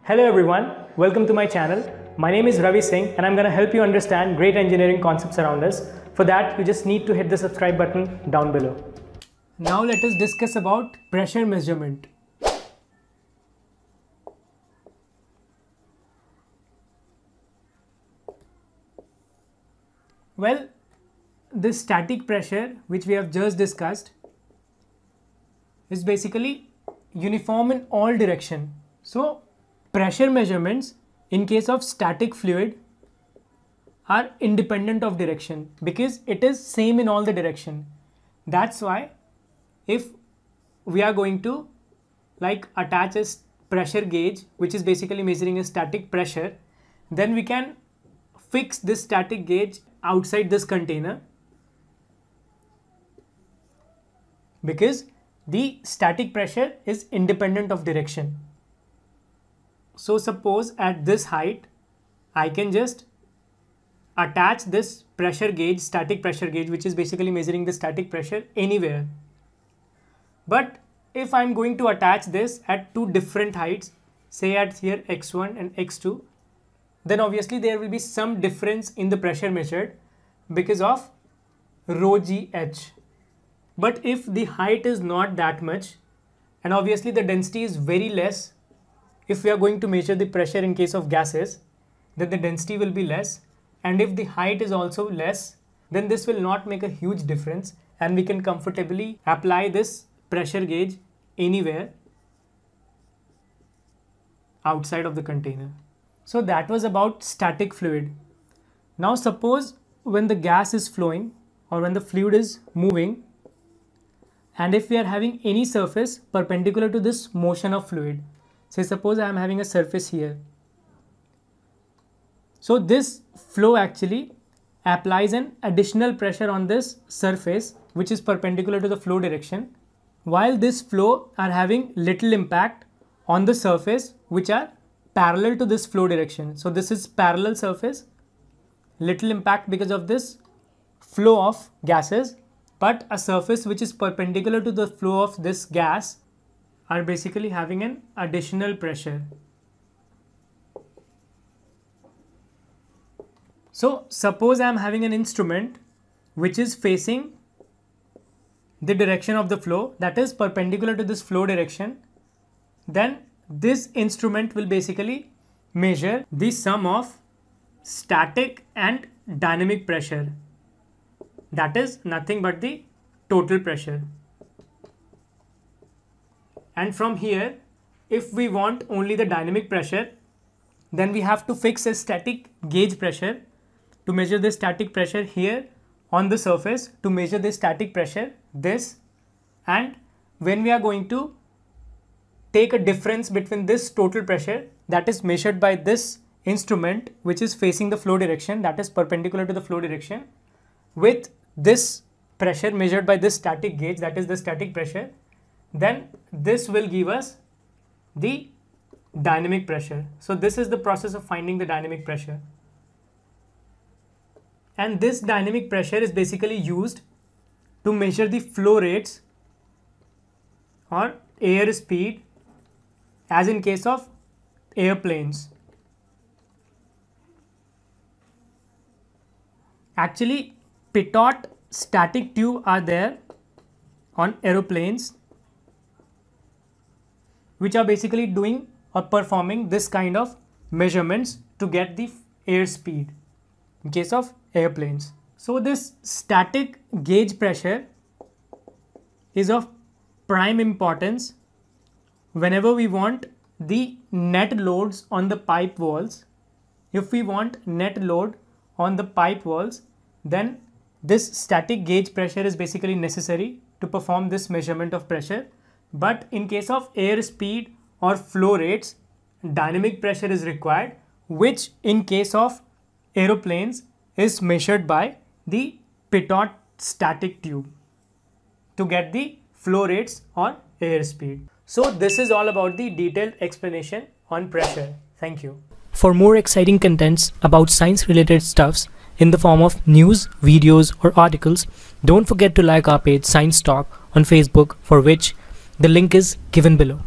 Hello everyone, welcome to my channel. My name is Ravi Singh and I'm going to help you understand great engineering concepts around us. For that, you just need to hit the subscribe button down below. Now let us discuss about pressure measurement. Well, this static pressure which we have just discussed is basically uniform in all direction. So pressure measurements in case of static fluid are independent of direction because it is same in all the direction. That's why if we are going to attach a pressure gauge which is basically measuring a static pressure, then we can fix this static gauge outside this container because the static pressure is independent of direction. So suppose at this height, I can just attach this pressure gauge, static pressure gauge, which is basically measuring the static pressure anywhere. But if I'm going to attach this at two different heights, say at here x1 and x2, then obviously there will be some difference in the pressure measured because of rho g h. But if the height is not that much and obviously the density is very less, if we are going to measure the pressure in case of gases, then the density will be less, and if the height is also less, then this will not make a huge difference and we can comfortably apply this pressure gauge anywhere outside of the container. So that was about static fluid. Now suppose when the gas is flowing or when the fluid is moving, and if we are having any surface perpendicular to this motion of fluid, say suppose I am having a surface here. So this flow actually applies an additional pressure on this surface which is perpendicular to the flow direction, while this flow are having little impact on the surface which are parallel to this flow direction. So this is parallel surface, little impact because of this flow of gases, but a surface which is perpendicular to the flow of this gas are basically having an additional pressure. So suppose I am having an instrument which is facing the direction of the flow, that is perpendicular to this flow direction, then this instrument will basically measure the sum of static and dynamic pressure. That is nothing but the total pressure. And from here, if we want only the dynamic pressure, then we have to fix a static gauge pressure to measure the static pressure here on the surface, to measure the static pressure, this. And when we are going to take a difference between this total pressure that is measured by this instrument which is facing the flow direction, that is perpendicular to the flow direction, with this pressure measured by this static gauge, that is the static pressure, then this will give us the dynamic pressure. So this is the process of finding the dynamic pressure. And this dynamic pressure is basically used to measure the flow rates or air speed, as in case of airplanes. Actually, pitot static tube are there on aeroplanes which are basically doing or performing this kind of measurements to get the air speed in case of airplanes. So this static gauge pressure is of prime importance whenever we want the net loads on the pipe walls. If we want net load on the pipe walls, then this static gauge pressure is basically necessary to perform this measurement of pressure. But in case of air speed or flow rates, dynamic pressure is required, which in case of aeroplanes is measured by the pitot static tube to get the flow rates or air speed. So this is all about the detailed explanation on pressure. Thank you. For more exciting contents about science related stuffs in the form of news, videos or articles, don't forget to like our page Science Talk on Facebook, for which the link is given below.